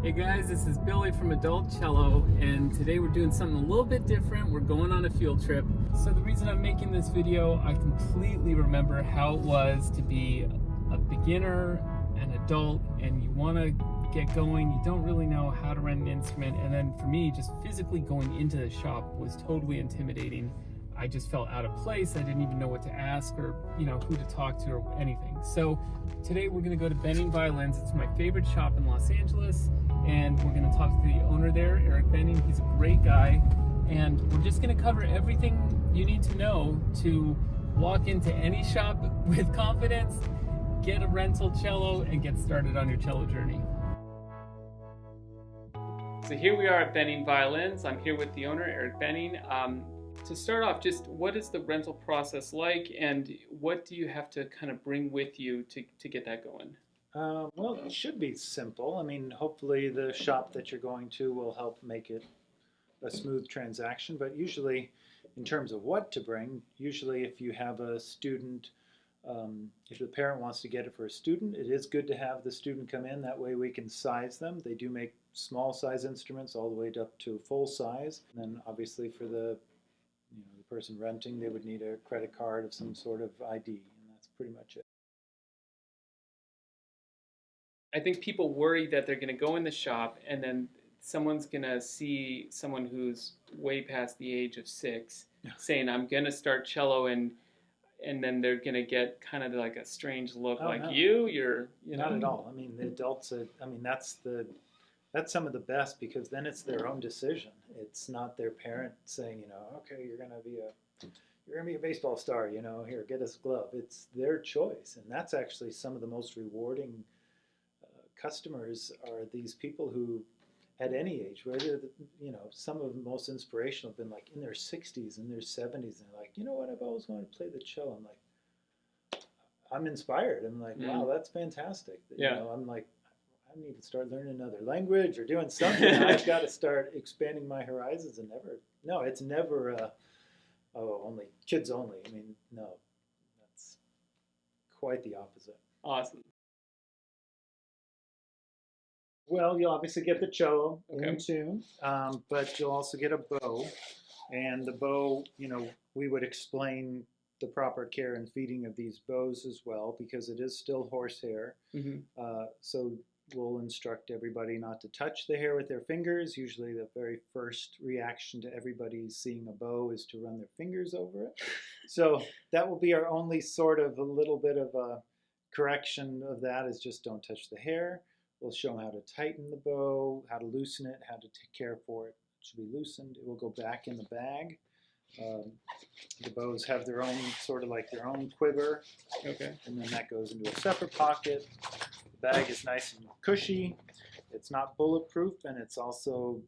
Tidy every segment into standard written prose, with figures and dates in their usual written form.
Hey guys, this is Billy from Adult Cello, and today we're doing something a little bit different. We're going on a field trip. So the reason I'm making this video, I completely remember how it was to be a beginner, an adult, and you want to get going. You don't really know how to rent an instrument, and then for me, just physically going into the shop was totally intimidating. I just felt out of place. I didn't even know what to ask or who to talk to or anything. So today we're going to go to Benning Violins. It's my favorite shop in Los Angeles, and we're going to talk to the owner there, Eric Benning. He's a great guy, and we're just going to cover everything you need to know to walk into any shop with confidence, get a rental cello, and get started on your cello journey. So here we are at Benning Violins. I'm here with the owner, Eric Benning. To start off, just what is the rental process like, and what do you have to kind of bring with you to get that going? Well, it should be simple. I mean, hopefully the shop that you're going to will help make it a smooth transaction. But usually, in terms of what to bring, usually if you have a student, if the parent wants to get it for a student, it is good to have the student come in. That way we can size them. They do make small size instruments all the way up to full size. And then obviously for the person renting, they would need a credit card of some sort of ID, and that's pretty much it. I think people worry that they're going to go in the shop and then someone's going to see someone who's way past the age of 6 saying, I'm going to start cello, and then they're going to get kind of like a strange look, like, no. you're Not at all. I mean, the adults, that's some of the best, because then it's their own decision. It's not their parent saying, okay, you're going to be a baseball star, here, get us a glove. It's their choice. And that's actually some of the most rewarding customers are these people who, at any age, whether, some of the most inspirational have been like in their 60s and their 70s, and they're like, you know what, I've always wanted to play the cello. I'm like, I'm inspired. I'm like, wow, that's fantastic. Yeah. I'm like, I need to start learning another language or doing something. I've got to start expanding my horizons. And it's never only kids only. I mean, no, that's quite the opposite. Awesome. Well, you'll obviously get the cello in tune, but you'll also get a bow. And the bow, we would explain the proper care and feeding of these bows as well, because it is still horsehair. Mm-hmm. So we'll instruct everybody not to touch the hair with their fingers. Usually the very first reaction to everybody seeing a bow is to run their fingers over it. So that will be our only sort of a little bit of a correction of that, is just don't touch the hair. We'll show them how to tighten the bow, how to loosen it, how to take care for it. It should be loosened. It will go back in the bag. The bows have their own, sort of like their own quiver. Okay. And then that goes into a separate pocket. The bag is nice and cushy. It's not bulletproof, and it's also,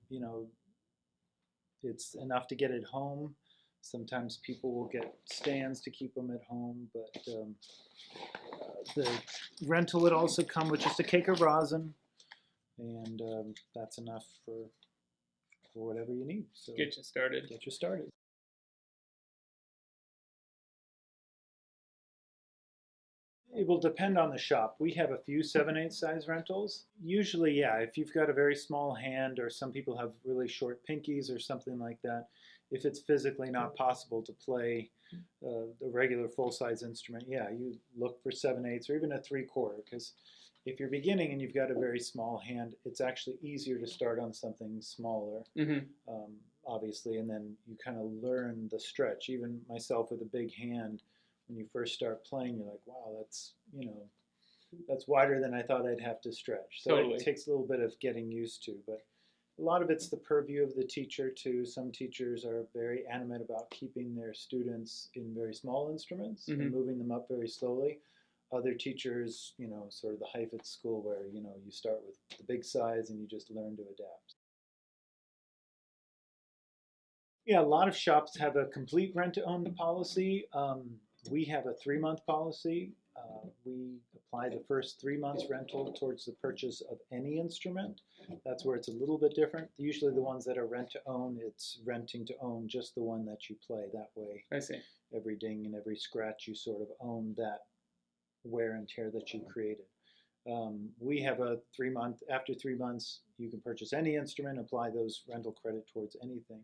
it's enough to get it home. Sometimes people will get stands to keep them at home, but the rental would also come with just a cake of rosin, and that's enough for whatever you need. So Get you started. Get you started. It will depend on the shop. We have a few 7/8 size rentals. Usually, yeah, if you've got a very small hand, or some people have really short pinkies or something like that, if it's physically not possible to play the regular full-size instrument, yeah, you look for 7/8 or even a 3/4, because if you're beginning and you've got a very small hand, it's actually easier to start on something smaller, obviously, and then you kind of learn the stretch. Even myself with a big hand, when you first start playing, you're like, wow, that's wider than I thought I'd have to stretch. So Totally. It takes a little bit of getting used to, but a lot of it's the purview of the teacher too. Some teachers are very animate about keeping their students in very small instruments and moving them up very slowly. Other teachers, sort of the Heifetz school, where, you start with the big size and you just learn to adapt. Yeah, a lot of shops have a complete rent-to-own policy. We have a 3-month policy. We apply the first 3 months rental towards the purchase of any instrument. That's where it's a little bit different. Usually the ones that are rent to own, it's renting to own just the one that you play. That way, I see. Every ding and every scratch, you sort of own that wear and tear that you created. We have a 3 month, after 3 months, you can purchase any instrument, apply those rental credit towards anything.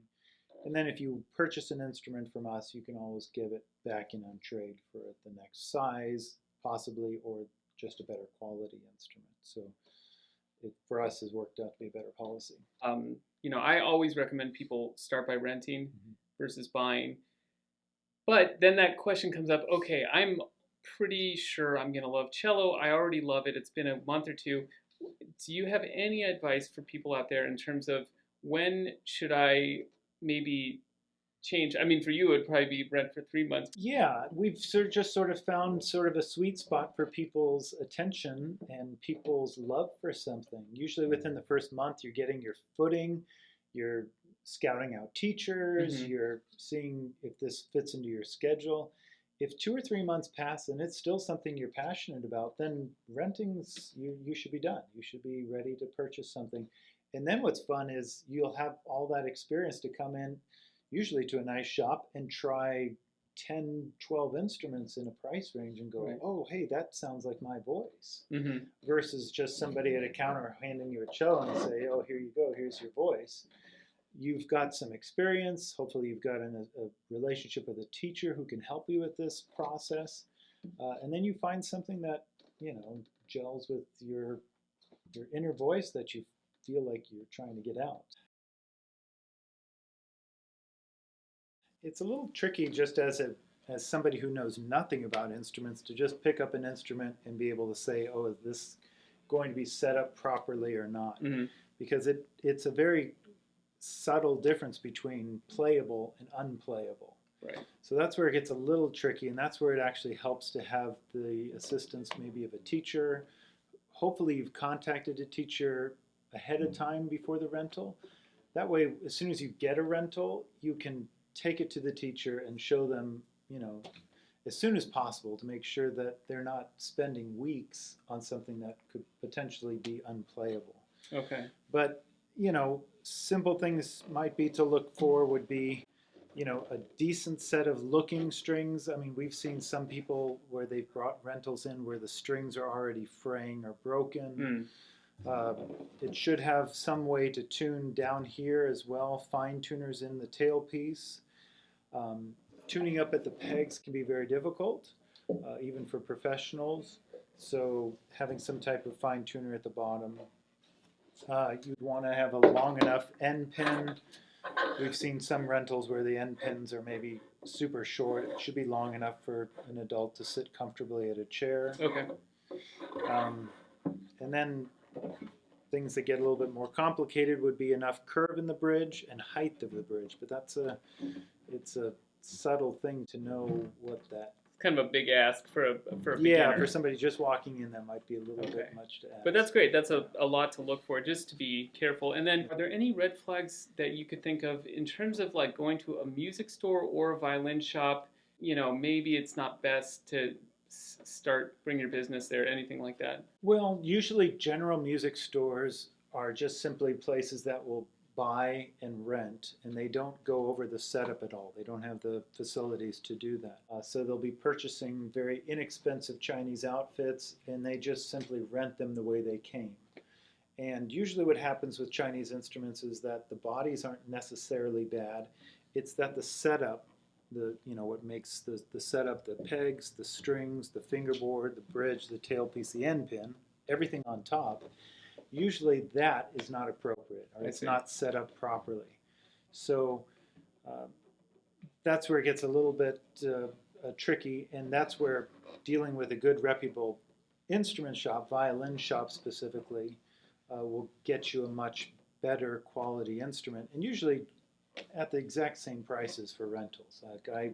And then if you purchase an instrument from us, you can always give it back in on trade for the next size, possibly, or just a better quality instrument. So it, for us, has worked out to be a better policy. I always recommend people start by renting versus buying. But then that question comes up, okay, I'm pretty sure I'm going to love cello. I already love it. It's been a month or two. Do you have any advice for people out there in terms of when should I maybe change? I mean, for you, it would probably be rent for 3 months. Yeah, we've just sort of found sort of a sweet spot for people's attention and people's love for something. Usually within the first month, you're getting your footing, you're scouting out teachers, you're seeing if this fits into your schedule. If 2 or 3 months pass and it's still something you're passionate about, then renting's, you should be done. You should be ready to purchase something. And then what's fun is you'll have all that experience to come in, usually to a nice shop, and try 10, 12 instruments in a price range and go, oh, hey, that sounds like my voice. Versus just somebody at a counter handing you a cello and say, oh, here you go, here's your voice. You've got some experience. Hopefully you've got a relationship with a teacher who can help you with this process. And then you find something that, gels with your inner voice that you feel like you're trying to get out. It's a little tricky just as somebody who knows nothing about instruments to just pick up an instrument and be able to say, oh, is this going to be set up properly or not? Because it's a very subtle difference between playable and unplayable. Right. So that's where it gets a little tricky, and that's where it actually helps to have the assistance maybe of a teacher. Hopefully you've contacted a teacher ahead of time before the rental. That way, as soon as you get a rental, you can take it to the teacher and show them, as soon as possible to make sure that they're not spending weeks on something that could potentially be unplayable. Okay. But, simple things might be to look for would be, a decent set of looking strings. I mean, we've seen some people where they've brought rentals in where the strings are already fraying or broken. It should have some way to tune down here as well, fine tuners in the tailpiece. Tuning up at the pegs can be very difficult, even for professionals. So having some type of fine tuner at the bottom. You'd want to have a long enough end pin. We've seen some rentals where the end pins are maybe super short. It should be long enough for an adult to sit comfortably at a chair. Okay. And then things that get a little bit more complicated would be enough curve in the bridge and height of the bridge. But it's a subtle thing to know what that. Kind of a big ask for a beginner. Yeah, for somebody just walking in, that might be a little bit much to ask. But that's great. That's a lot to look for, just to be careful. And then, are there any red flags that you could think of in terms of like going to a music store or a violin shop? Maybe it's not best to bring your business there, anything like that? Well, usually general music stores are just simply places that will buy and rent, and they don't go over the setup at all. They don't have the facilities to do that. So they'll be purchasing very inexpensive Chinese outfits, and they just simply rent them the way they came. And usually what happens with Chinese instruments is that the bodies aren't necessarily bad. It's that the setup, what makes the setup, the pegs, the strings, the fingerboard, the bridge, the tailpiece, the end pin, everything on top, usually that is not appropriate, or it's not set up properly. So that's where it gets a little bit tricky, and that's where dealing with a good reputable instrument shop, violin shop specifically, will get you a much better quality instrument, and usually at the exact same prices for rentals. Like I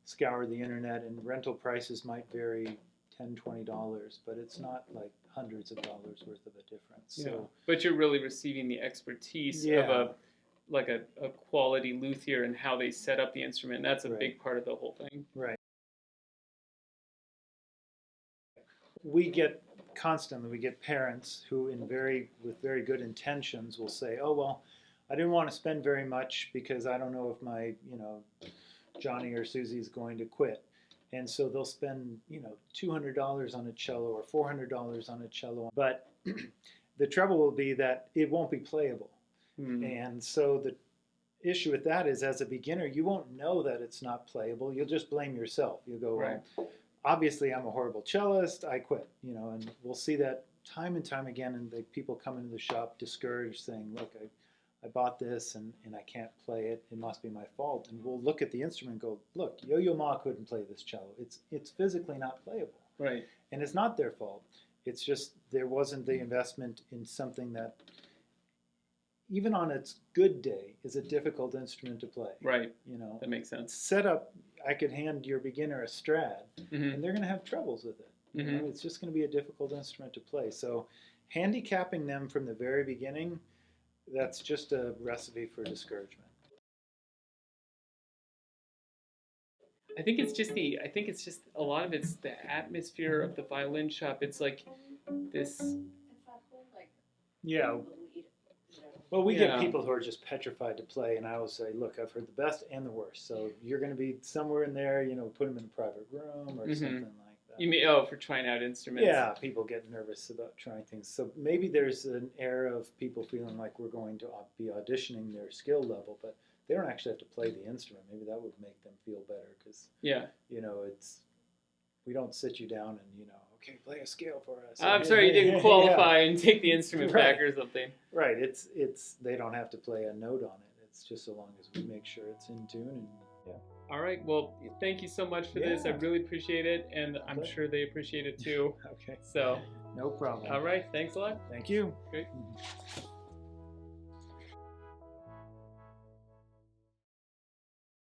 scour the internet, and rental prices might vary $10, $20, but it's not like hundreds of dollars worth of a difference. Yeah. So, but you're really receiving the expertise of a quality luthier and how they set up the instrument. That's a big part of the whole thing. Right. We get parents who with very good intentions will say, oh, well, I didn't want to spend very much because I don't know if my, Johnny or Susie's going to quit. And so they'll spend, $200 on a cello or $400 on a cello. But the trouble will be that it won't be playable. And so the issue with that is, as a beginner, you won't know that it's not playable. You'll just blame yourself. You'll go, Right. well, obviously I'm a horrible cellist. I quit. And we'll see that time and time again. And the people come into the shop discouraged, saying, look, I bought this and I can't play it. It must be my fault. And we'll look at the instrument and go, look, Yo-Yo Ma couldn't play this cello. It's physically not playable. Right. And it's not their fault. It's just there wasn't the investment in something that, even on its good day, is a difficult instrument to play. Right. That makes sense. Set up, I could hand your beginner a Strad, and they're going to have troubles with it. It's just going to be a difficult instrument to play. So handicapping them from the very beginning, that's just a recipe for discouragement. I think it's just a lot of it's the atmosphere of the violin shop. It's like this. Yeah. Well, we get people who are just petrified to play, and I always say, look, I've heard the best and the worst. So you're going to be somewhere in there, put them in a private room or something like that. You mean, for trying out instruments? Yeah, people get nervous about trying things. So maybe there's an air of people feeling like we're going to be auditioning their skill level, but they don't actually have to play the instrument. Maybe that would make them feel better because, we don't sit you down and, okay, play a scale for us. I'm sorry you didn't qualify and take the instrument back or something. Right. It's they don't have to play a note on it. It's just so long as we make sure it's in tune and All right. Well, thank you so much for this. I really appreciate it, and I'm sure they appreciate it too. Okay. So. No problem. All right. Thanks a lot. Thank you. Great.